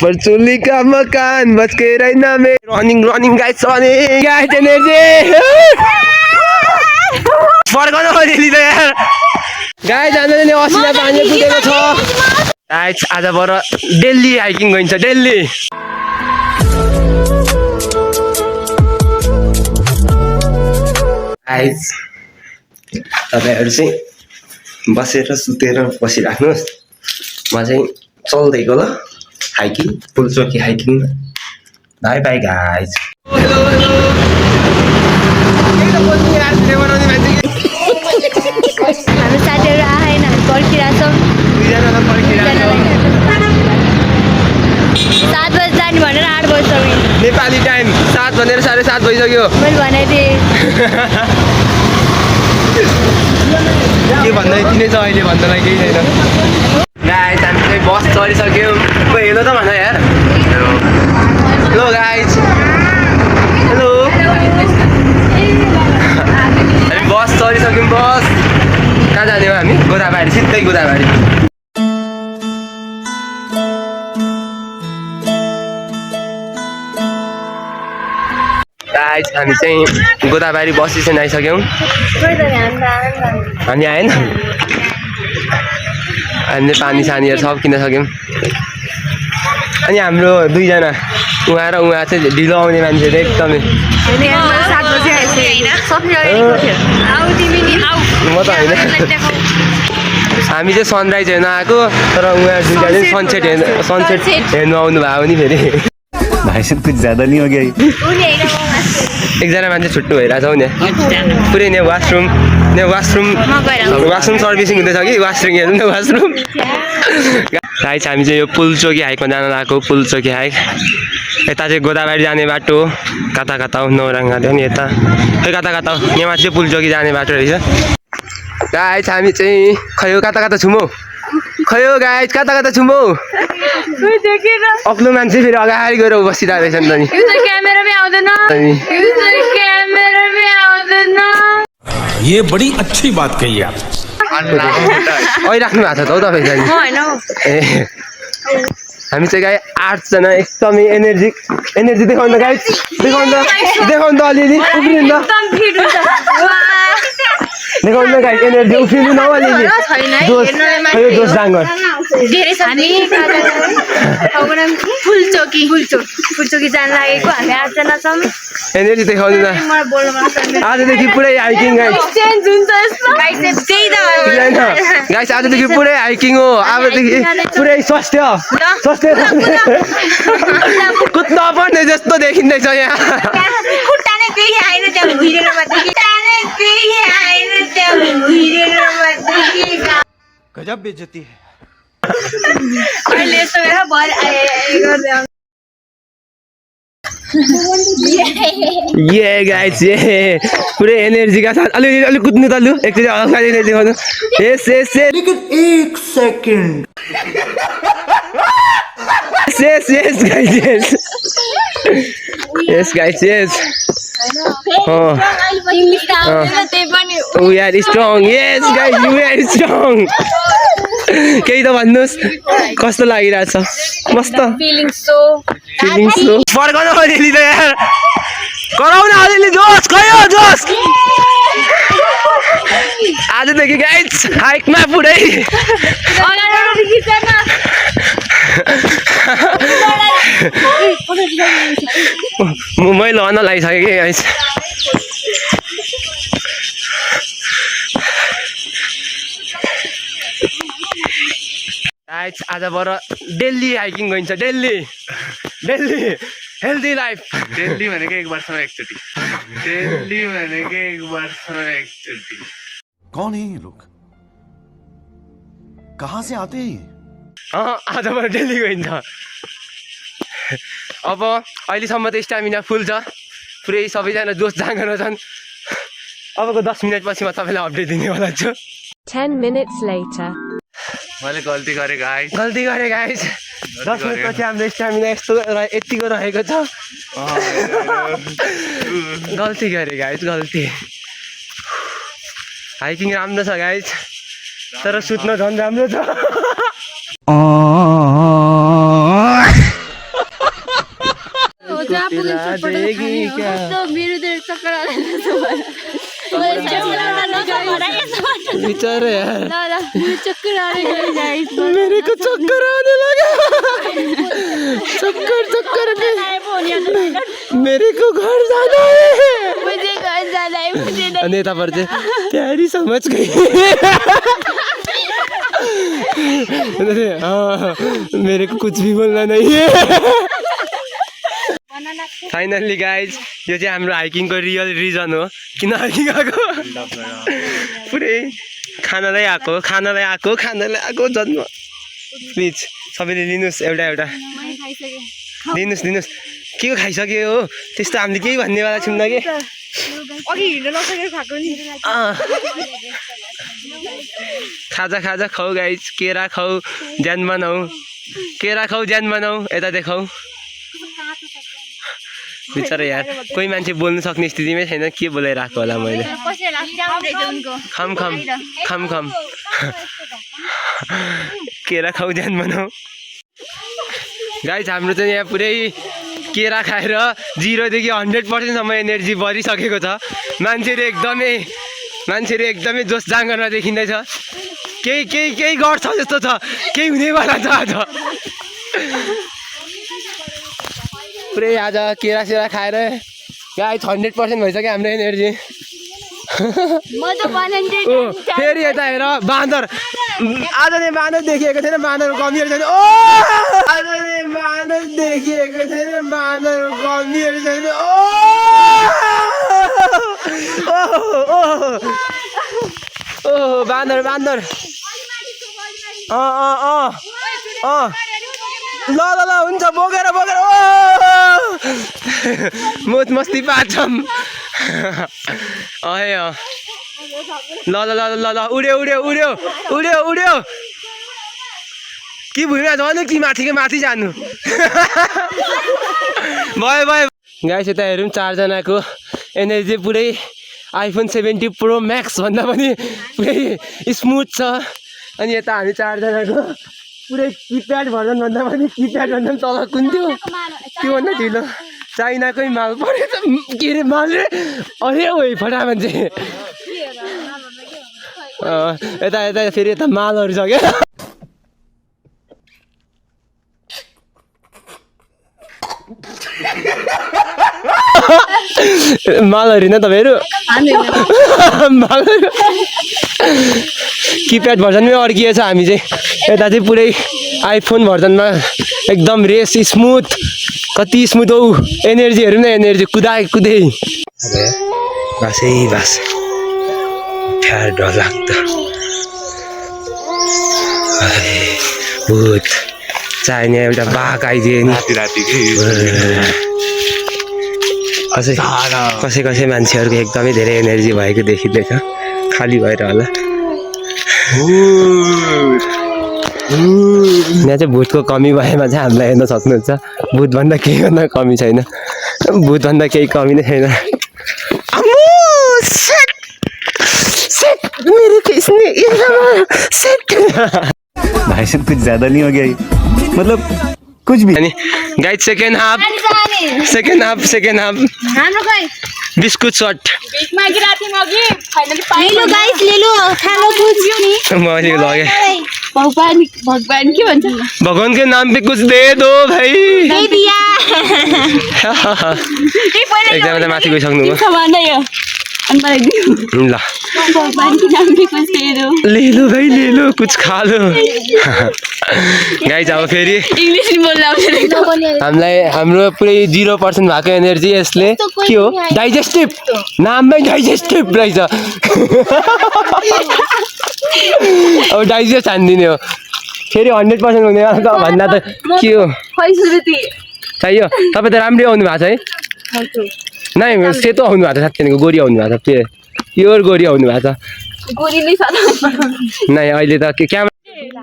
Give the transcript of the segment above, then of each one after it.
परचुली का मकान बच के रहना में running guys running guys energy फर्कन खोजेली त यार गाइस हामीले असिना पानी कुदेको छ गाइस आजबाट दिल्ली हाइकिङ गइन्छ दिल्ली गाइस तपाईहरु चाहिँ बसेर सुतेर बसिराख्नुस् म चाहिँ चल्दै गयो ल hiking Pulchowki hiking bye bye guys hello हामी साथीहरु आएन पर्खिरहेछौँ 7 बजे जाने भनेर 8 बजे नेपाली टाइम 7 भनेर 7:30 भइसक्यो मैले भनेदिए के भन्दै किन छ अहिले भन्नलाई केही छैन गाइस हामी चाहिँ बस चढिसक्यौँ हेलो त भन यार हेलो गाइस हेलो हामी बस चढिसक्यौँ बस कहाँ जाने हो हामी गोदाबारी सिधै गोदाबारी गाइस हामी चाहिँ गोदाबारी बस स्ट्यान्ड आइसक्यौँ हामी आएन हामीले पानी सानीहरू सब किन्न सक्यौँ अनि हाम्रो दुईजना उहाँ र उहाँ चाहिँ ढिलो आउने मान्छे एकदमै म त होइन हामी चाहिँ सनराइज हेर्न आएको तर उहाँ दुईजना चाहिँ सनसेट हेर्नु आउनु भएको नि फेरि भाइ साहब कुछ ज्यादा नहीं हो गया एकजना मान्छे छुट्टो भइरहेछ हौ यहाँ पुरै ने वासरुम सर्भिसिङ हुँदैछ कि वासरुम हेर्नु न वासरुम गाइस हामी चाहिँ यो पुलचोकी हाइकमा जान लागेको पुलचोकी हाइक यता चाहिँ गोदाबारी जाने बाटो कता हो नौरङ्गा नि यता कता यहाँ माथि चाहिँ पुलचोकी जाने बाटो रहेछ गाइस हामी चाहिँ खै कता छुमौ खै गाइस कता छुमौ अग्लो मान्छे फेरि अगाडि गएर बसिरहेको रहेछ नि त नि क्यामेरामै आउँदैन ये बड़ी अच्छी बात कही आप राख्नु भएको छ त हौ तपाईँ चाहिँ ए हामी चाहिँ गाई 8 जना एकदमै एनर्जी देखाउनु त गाइस देखाउनु त अलिअलि उफ्रिनु देखाउनु गाइस एनर्जी उफ्रिनु न अलिअलि जोस डाङ्गर फुलचोकी जान लागेको हामी 8 जना छौँ एनर्जी देखाउनु न आजदेखि पुरै हाइकिङ गाइस आजदेखि पुरै हाइकिङ हो आजदेखि पुरै स्वास्थ्य कुद्न पर्ने जस्तो देखिँदैछ यहाँ गजब बेइज्जती है ये गाइस ये पुरै एनर्जीका साथ अलि कुद्नु त लु एकचोटि हल्का एनर्जी देखाउनु यस लेकिन 1 second yes guys we are strong yes guys you are strong केही त भन्नुस् कस्तो लागिरहेछ मस्त feeling so फर्कन खोजेली त यार गराउन अलिअलि जोस आजदेखि गाइस हाइकमा पुरै मैले भन्न लागिसकेँ कि गाइस गाइस आजबाट दिल्ली हाइकिङ गइन्छ दिल्ली हेल्दी लाइफ दिल्ली भनेको 1 वर्षमा एकचोटि कौन है ये लोग कहाँ से आते हैं आजबाट दिल्ली गइन्छ अब अहिलेसम्म त स्टामिना फुल छ पुरै सबैजना जोस जाँगर छन् अबको 10 मिनट पछि म तपाईँलाई अपडेट दिनेवाला छु 10 minutes later मैले गल्ती गरेँ गाइस 10 मिनट पछि हाम्रो स्टामिना यतिको रहेको छ गल्ती गरेँ गाइस गल्ती हाइकिङ राम्रो छ गाइस तर सुत्न झन् राम्रो छ जहाँ पुग्नु चटपट खाने हो कस्तो मेरो त चक्कर आउँदैन बिचारा यार ल मेरो चक्कर आएर गाइस मेरे को चक्कर आने लगा चक्कर मेरे को घर जाना है मुझे घर जाना है मुझे नहीं अनि यताबाट चाहिँ प्यारी समझ गई मेरे को कुछ भी बोलना नहीं है फाइनल्ली गाइज यो चाहिँ हाम्रो हाइकिङको रियल रिजन हो किन हाइकिङ आएको पुरै खानालाई आएको जन्म प्लिज सबैले लिनुहोस् एउटा दिनुहोस् के को खाइसक्यो हो त्यस्तो हामीले केही भन्नेवाला छौँ न कि अघि हिँड्न नसकेर खाएको नि खाजा खाऊ गाइज केरा खाऊ ज्यान बनाऊ यता देखाऊ बिचरा यार कोही मान्छे बोल्नु सक्ने स्थितिमै छैन के बोलाइरहेको होला मैले खम केरा खाऊ ज्यान बनाऊ गाइज हाम्रो चाहिँ यहाँ पुरै केरा खाएर 0 देखि 100% सम्म एनर्जी बढिसकेको छ मान्छेहरू एकदमै जोस जाँगरमा देखिँदैछ केही गर्छ जस्तो छ केही हुनेवाला छ आज पुरै आज केरा खाएर गाइस 100% भइसक्यो हाम्रो एनर्जी फेरि यता हेर बाँदर आज नै बाँदर देखिएको थिएन बाँदर कमिएर छैन बाँदर ल हुन्छ बोकेर मोज मस्ती पार्छौँ ल उड्यो कि भुइँमा जानु कि माथि जानु भयो गाइस यता हेरौँ 4 जनाको एनर्जी पुरै आइफोन 70 प्रो म्याक्स भन्दा पनि पुरै स्मुथ छ अनि यता हामी 4 जनाको पुरै किप्याड भर्जन भन्दा पनि तल कुन थियो त्योभन्दा ढिलो चाइनाकै माल परेछ के अरे माल रे अरे ओइ फटा मान्छे यता फेरि यता मालहरू छ क्या मालहरू होइन तपाईँहरू मालहरू किप्याड भर्जनमै अड्किएछ हामी चाहिँ यता चाहिँ पुरै आइफोन भर्जनमा एकदम रेस स्मुथ कति स्मुथ हौ एनर्जीहरू नै एनर्जी कुदै बास ठ्यार डर लाग्दो भूत चाहिने एउटा बाघ आइदियो नि कसै मान्छेहरूको एकदमै धेरै एनर्जी भएको देखिँदैछ खाली भएर होला यहाँ चाहिँ भूतको कमी भएमा चाहिँ हामीलाई हेर्न सक्नुहुन्छ भूतभन्दा केही भन्दा कमी छैन भूतभन्दा केही कमी नै छैन भाई साहब कुछ ज्यादा नहीं हो गया ये? मतलब कुछ भी अनि गाइस सेकेन्ड हाफ हाम्रो खै बिस्कुट सर्ट मैले लगेँ भगवान के भन्छ भगवान के नाम पे कुछ दे दो भाई एकदमै माथि गइसक्नु भयो ल ले लो भाइ ले लो कुछ खा लो गाइस अब फेरि इंग्लिश बोल्न आउँदैन हामीलाई हाम्रो पुरै 0% भएको एनर्जी यसले के हो डाइजेस्टिभ नाममै डाइजेस्टिभ रहेछ अब डाइजेस्ट हानिदिने हो फेरि 100% हुने भन्दा त के हो चाहियो तपाईँ त राम्रै आउनु भएको छ है नै सेतो आउनु भएको छ साथीको गोरी आउनु भएको छ प्योर गोरी आउनु भएको छ नै अहिले त के क्यामेरा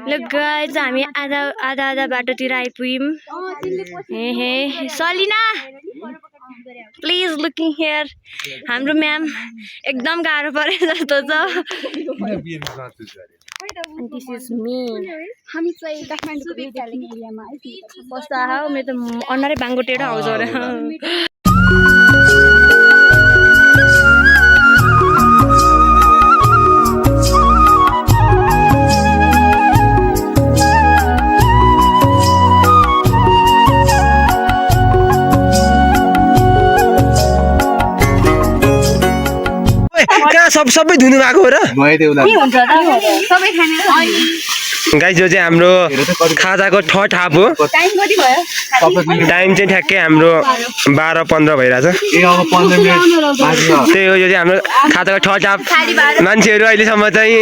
ल गाइस हामी आधा बाटोतिर आइपुग्यौँ हे सलिना प्लिज लुकिङ हियर हाम्रो म्याम एकदम गाह्रो परे जस्तो छ And this is me. हामी चाहिँ काठमाडौँको विद्यालय एरियामा आइपुगेको कस्तो आयो मेरो त अनुहारै बाङ्गो टेढो आउँछ अरे कहाँ सबै धुनु भएको हो र सबै खाने गाइस यो चाहिँ हाम्रो खाजाको थर्ड हाफ हो टाइम कति भयो टाइम चाहिँ ठ्याक्कै हाम्रो 12:15 भइरहेछ त्यही हो यो चाहिँ हाम्रो खाजाको थर्ड हाफ मान्छेहरू अहिलेसम्म चाहिँ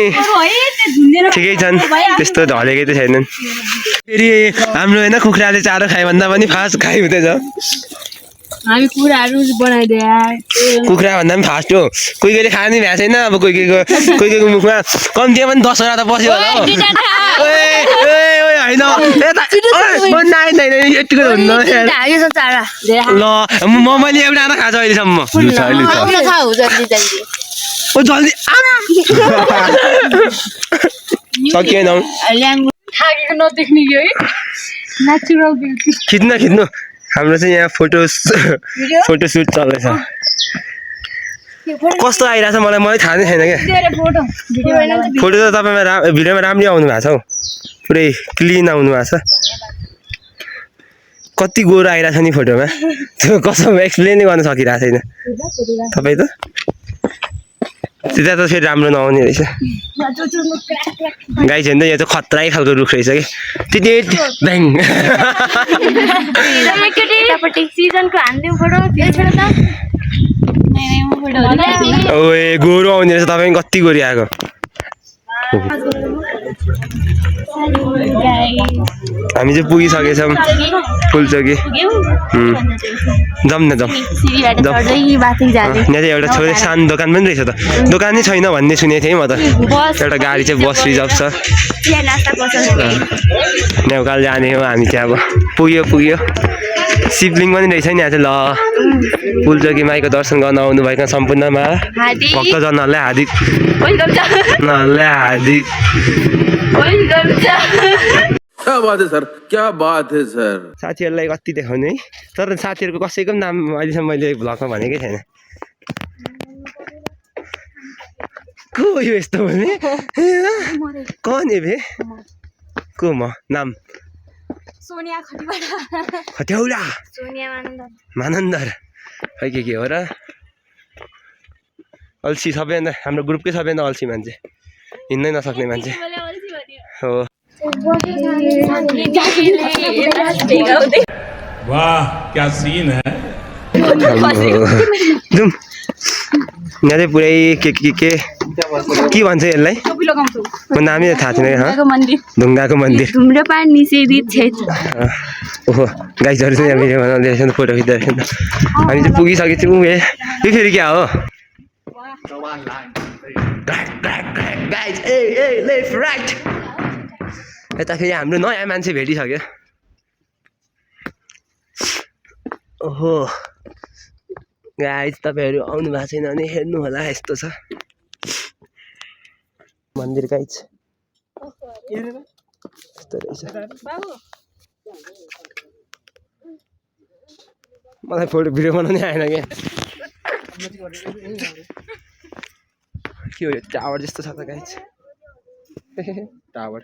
ठिकै छन् त्यस्तो ढलेकै त छैनन् फेरि हाम्रो होइन कुखुराले चारो खायो भन्दा पनि फास्ट खाइ हुँदैछ हामी कुराहरू बनाइदिए कुखुरा भन्दा पनि फास्ट हो कोही कोहीले खाने भ्याएको छैन अब कोही कोहीको मुखमा कम्तीमा पनि 10वटा त पस्यो होला हो होइन यतिको हुन्न ल मैले एउटा आएर खाएको अहिलेसम्म जल्दी सकिएन नदेख्ने खिच्नु हाम्रो चाहिँ यहाँ फोटोसुट चल्दैछ कस्तो आइरहेछ मलाई थाहा नै छैन क्या फोटो त तपाईँमा भिडियोमा राम्रै आउनु भएको छ हौ पुरै क्लिन आउनु भएको छ कति गोरो आइरहेछ नि फोटोमा त्यो कसम एक्सप्लेनै गर्न सकिरहेको छैन तपाईँ त त्यता त फेरि राम्रो नआउने रहेछ गाई छैन त यो चाहिँ खतरै खालको रुख रहेछ कि ब्याङ सिजनको हान्दिउँ फोटो ओए गोरु आउने रहेछ तपाईँ कति गोरी आएको हामी चाहिँ पुगिसकेछौँ फुलचोकी जाउँ न जाउँ यहाँ चाहिँ एउटा छोरै सानो दोकान पनि रहेछ त दोकानै छैन भन्ने सुनेको थिएँ म त एउटा गाडी चाहिँ बस रिजर्भ छ नेउकाल जाने हो हामी चाहिँ अब पुग्यो शिवलिङ पनि रहेछ नि यहाँ चाहिँ ल फुलचोकी माईको दर्शन गर्न आउनुभएका सम्पूर्णमा भक्तजनहरूलाई हार्दिक क्या बात है सर क्या बात है सर साथीहरूलाई कति देखाउने है तर साथीहरूको कसैको पनि नाम अहिलेसम्म मैले भ्लगमा भनेकै छैन को हो यो यस्तो भने कौन है भे को म नाम सोनिया खट्याउला सोनिया मानन्दर खै के हो र अल्छी सबैभन्दा हाम्रो ग्रुपकै सबैभन्दा अल्छी मान्छे हिँड्नै नसक्ने मान्छे हो वाह क्या सीन है जाउँ यहाँ चाहिँ पुरै के भन्छ यसलाई म नामै थाहा छैन ढुङ्गाको मन्दिर धुम्रपान निषेधित क्षेत्र ओहो गाइजहरू चाहिँ यहाँ भिडियो बनाउँदै रहेछ फोटो खिच्दै रहेछ हामी चाहिँ पुगिसकेको छौँ यो फेरि क्या हो यता फेरि हाम्रो नयाँ मान्छे भेटिसक्यो ओहो गाइज तपाईँहरू आउनु भएको छैन भने हेर्नु होला यस्तो छ मन्दिर गाइज यस्तो रहेछ मलाई फोटो भिडियो बनाउनै आएन क्या के हो यो टावर जस्तो छ त गाइज टावर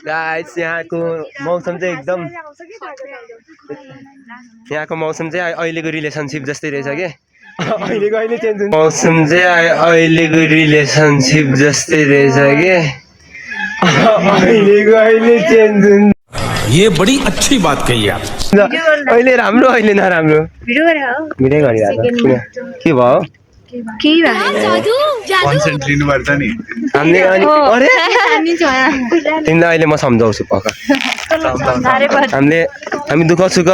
गाइस यहाँको मौसम चाहिँ एकदम अहिलेको रिलेसनसिप जस्तै रहेछ के अहिले चेन्ज हुन्छ मौसम चाहिँ अहिलेको रिलेसनसिप जस्तै रहेछ के अहिले चेन्ज हुन्छ ये बड़ी अच्छी बात कही आप अहिले राम्रो अहिले नराम्रो भिडियो गरिरहेको के भयो कन्सेन्ट लिनुपर्छ नि हामीले अरे तिमीलाई अहिले म सम्झाउँछु पक्का हामी दुःख सुख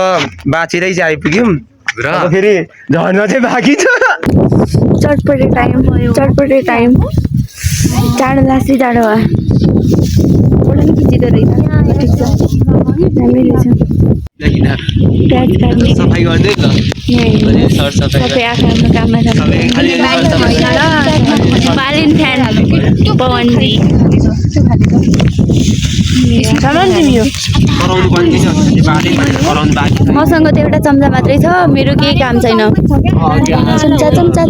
बाँचेरै चाहिँ आइपुग्यौँ अब फेरि झर्न चाहिँ बाँकी छ चटपटे टाइम टाढो लास्टै टाढो भयो फोटो पनि खिचिँदो रहेछ ठिक छ राम्रै रहेछ प्याज काट्ने सफाइ गर्ने ल अनि सरसफाइ सबै आफ्नो काममा बालिन फ्यान पवनजी कराउनु पर्ने छ बाटै कराउनु बाँकी छ मसँग त एउटा चम्चा मात्रै छ मेरो केही काम छैन चम्चा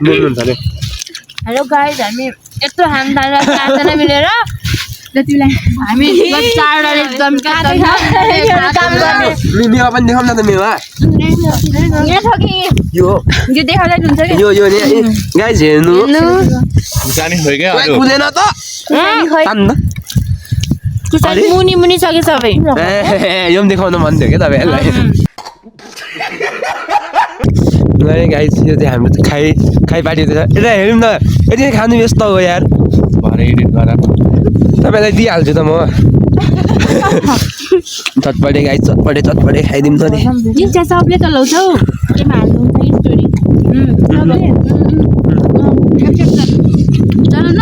बोल्नुहुन्छ अरे हेलो गाइज हामी यत्रो खान थाल्दा चारजना मिलेर हामी चारवटा एकदम मेवा पनि देखाउँ न त मेवा यो यो देखाउँदै हुन्छ कि यो यो गाइज हेर्नु जाने हो क्या कुदेन त मुनि मुनि सक्यो सबै ए यो पनि देखाउन मन थियो क्या तपाईँहरूलाई गाइज यो चाहिँ हाम्रो खाइ पार्टी छ यता हेरौँ न यति खानु व्यस्त हो यार भरे एडिट गरेर तपाईँलाई दिइहाल्छु त म चटपटे गाई चटपटे खाइदिउँ त नि सबले चलाउँछौ केमा हाल्नुहुन्छ कि स्टोरी चल न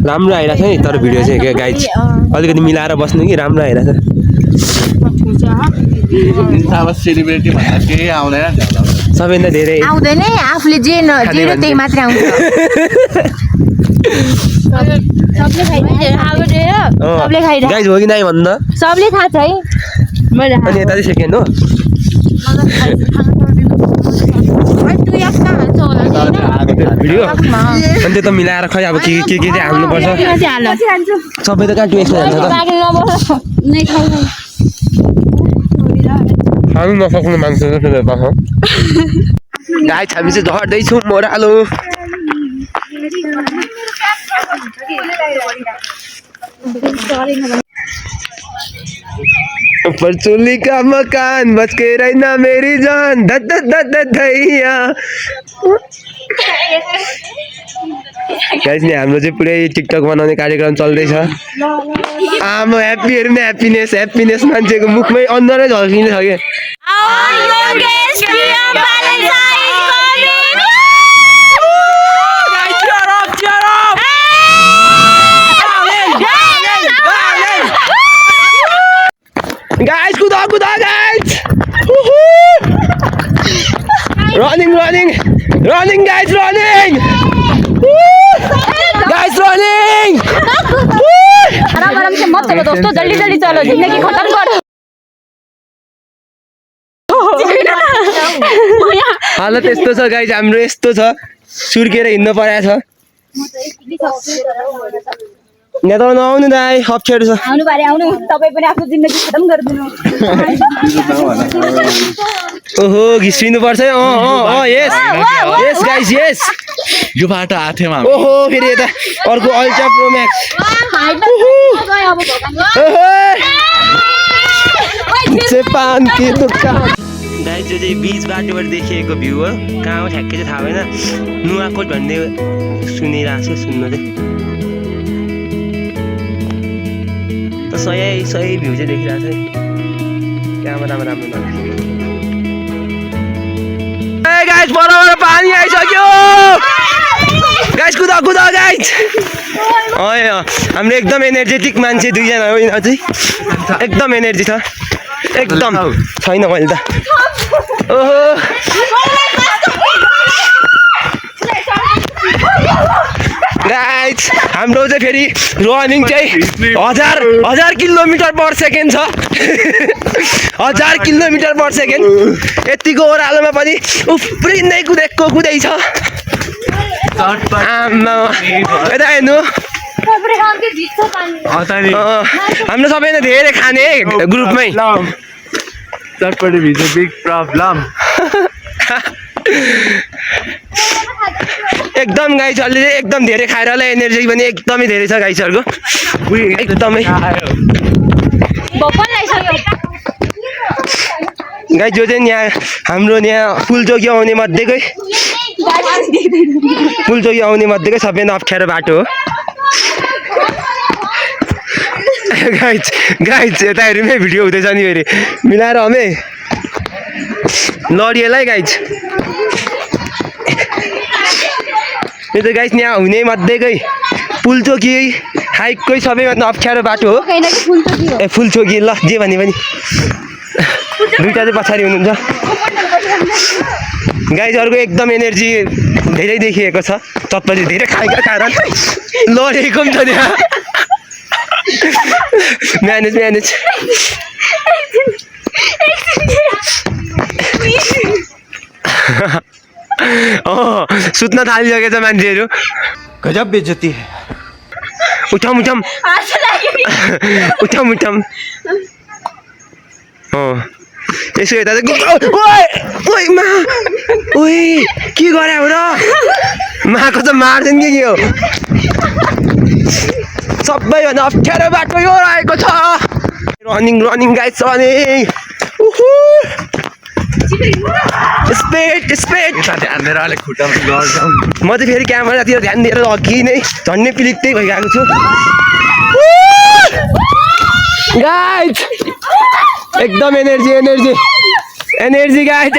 राम्रो आइरहेको छ नि तर भिडियो चाहिँ गाइज अलिकति मिलाएर बस्नु कि राम्रो आइरहेको छ अब सेलिब्रेटी भन्दा केही आउँदैन सबैभन्दा धेरै आउँदैन आफूले जे नजिरो त्यही मात्र आउँछ सबले खाइरहेको गाइज हो कि नै भन्दा सबले थाहा छ है मैले अनि यता चाहिँ सेकेन्ड हो भिडियो अनि त्यो त मिलाएर खै अब के चाहिँ हाल्नुपर्छ सबै त कहाँ टुएक्समा जान्छ त खानु नसक्नु मान्छे गाई हामी चाहिँ झर्दैछौँ मोरालो परचुली का मकान बच के रहना मेरी जान धद धद धैया गाइस नि हाम्रो चाहिँ पुरै टिकटक बनाउने कार्यक्रम चल्दैछ आमा ह्याप्पीहरु नै ह्याप्पीनेस मान्छेको मुखमै अनुहारै झल्किने छ के Guys, kuda guys! Running, guys, running! Guys, running! आराम से मत चलो दोस्तों, जल्दी चलो, जिंदगी खत्म करो। हालत यस्तो छ गाइस हाम्रो यस्तो छ सुर्केर हिँड्नु परेको छ यहाँ त नआउनु दाइ अप्ठ्यारो छ आउनु बारे आउनु तपाई पनि आफ्नो जिन्दगी खतम गर्दिनु ओहो घिस्रिनु पर्छ यस गाइस यस यो बाटो आथेमा ओहो फेरि यता अर्को अल्ट्रा प्रो म्याक्स पान के दुकान गाइस यो चाहिँ बीच बाटोबाट देखिएको भ्यू हो कहाँ हो ठ्याक्कै चाहिँ थाहा भएन नुवाकोट भन्ने सुनिरहेको छु सुन्नु चाहिँ त सही भ्यू चाहिँ देखिरहेको छ क्यामेरामा राम्रो लाग्छ ए गाइस बराबर पानी आइसक्यो गाइस कुदा गाइस हाम्रो एकदम एनर्जेटिक मान्छे दुईजना हो यिनीहरू चाहिँ एकदम एनर्जी छ एकदम छैन मैले त ओहो गाइस हाम्रो चाहिँ फेरि रनिङ चाहिँ 1000 किलोमिटर पर सेकेन्ड छ 1000 किलोमिटर पर सेकेन्ड यतिको ओह्रालोमा पनि उफ्रिँदै कुदैछ यता हेर्नु हाम्रो सबैजना धेरै खाने ग्रुपमै चटपटे भित्र बिग प्रब्लम एकदम गाइसहरूले चाहिँ एकदम धेरै खाएर होला एनर्जी पनि एकदमै धेरै छ गाइसहरूको एकदमै बपन लागिसक्यो गाइस जो चाहिँ यहाँ हाम्रो यहाँ पुलचोकी आउने मध्येकै सबैभन्दा अप्ठ्यारो बाटो हो गाइस यता हेरौँ भिडियो हुँदैछ नि फेरि मिलाएर हमे लडिएलै गाइस यो त गाइस यहाँ हुने मध्येकै पुलचोकी हाइककै सबैभन्दा अप्ठ्यारो बाटो हो ए फुलचोकी ल जे भने पनि दुईटा चाहिँ पछाडि हुनुहुन्छ गाइजहरूको एकदम एनर्जी धेरै देखिएको छ चटपटी धेरै खाएका कारण लडेको पनि छ त्यहाँ म्यानेज सुत्न थालिसकेछ मान्छेहरू गजब बेइज्जती है उठम यसो यता चाहिँ के गरे हो र माको त मार्दैन के हो सबैभन्दा अप्ठ्यारो बाटो यो रहेको छ रनिङ गाइस रनिङ स्पिड ध्यान दिएर अलिक खुट्टामा गर्छ म चाहिँ फेरि क्यामेरातिर ध्यान दिएर अघि नै झन्डै पिलिक्दै भइरहेको छु गाइस एकदम एनर्जी गाइस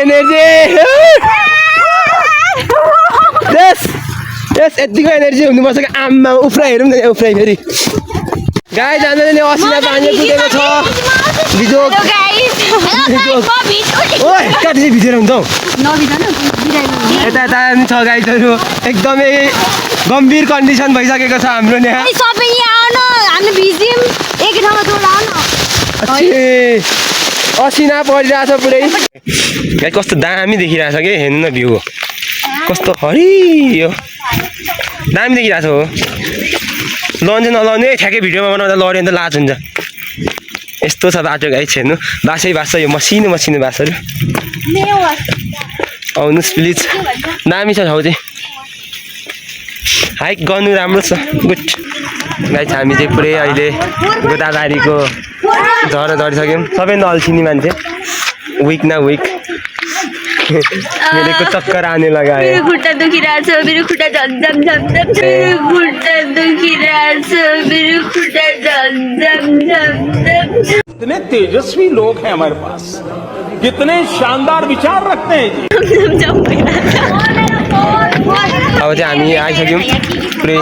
यस यतिको एनर्जी हुनुपर्छ कि आम्मा उफ्रा हेरौँ न उफ्राइ फेरि गाइस आजले असिना पानी कुदेको छ बिजोक ओइ कति चाहिँ भिजेर हुन्छ हौ यता पनि छ गाइसहरू एकदमै गम्भीर कन्डिसन भइसकेको छ हाम्रो यहाँ सबै यहाँ आउनु हामी भिज्यौँ एक ठाउँमा जोड आउनु असिना परिरहेछ पुरै गाइस कस्तो दामी देखिरहेछ कि हेर्नु न भ्यू कस्तो हरियो दामी देखिरहेछ हो लन्च नलाउने ठ्याक्कै भिडियोमा बनाउँदा लड्यो भने त लाज हुन्छ यस्तो छ बाटो गाइस हेर्नु बासै यो मसिनो बासहरू आउनुहोस् प्लिज दामी छ ठाउँ चाहिँ हाइक गर्नु राम्रो छ गुड गाइस हामी चाहिँ पुरै अहिले गोदाबारीको झर झरिसक्यौँ सबैभन्दा अल्छिनी मान्छे विक मेरो चक्कर आने लगायो मेरो खुट्टा दुखिरहेछ मेरो खुट्टा झन्झम कितने तेजस्वी लोग हैं हमारे पास कितने शानदार विचार रखते हैं जी अब चाहिँ हामी आइसक्यौँ पुरै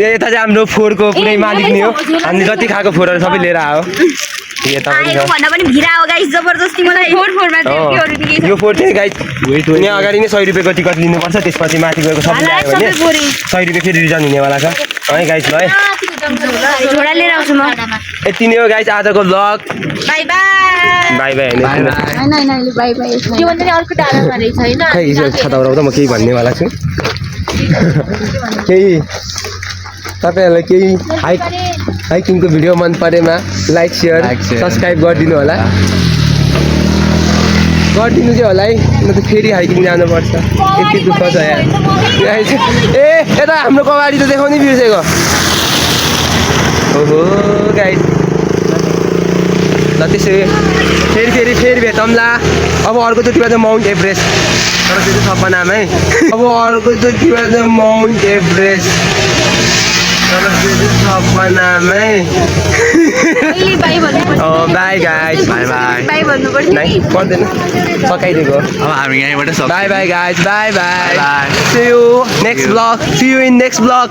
यता चाहिँ हाम्रो फोहोरको पुरै मालिक नि हो हामीले जति खाएको फोहोरहरू सबै लिएर आयो यता पनि छ यो फोहोर चाहिँ गाइस यहाँ अगाडि नै 100 रुपियाँको टिकट लिनुपर्छ त्यसपछि माथि गएको सबै ल्यायो भने 100 रुपियाँ फेरि रिटर्न हुनेवाला छ है गाइस ल यति नै हो गाइस आजको भ्लग बाई खै छाता उडाउँदा म केही भन्नेवाला छु केही तपाईँहरूलाई केही हाइकिङको भिडियो मन परेमा लाइक सेयर सब्सक्राइब गरिदिनु होला गरिदिनु चाहिँ होला है न त फेरि हाइकिङ जानुपर्छ यति दुःख छ यहाँ ए यता हाम्रो कबाडी त देखाउनै बिर्सेको ओहो गाइस ल त्यसै फेरि भेटौँला अब अर्कोचोटिमा चाहिँ माउन्ट एभरेस्ट तर त्यो चाहिँ सपनामा है अब अर्कोचोटिमा चाहिँ माउन्ट एभरेस्ट तर त्यो चाहिँ सपनामै बाई गाइस बाई नै पर्दैन सकाइदिएको अब हामी यहीँबाट bye guys bye see you next blog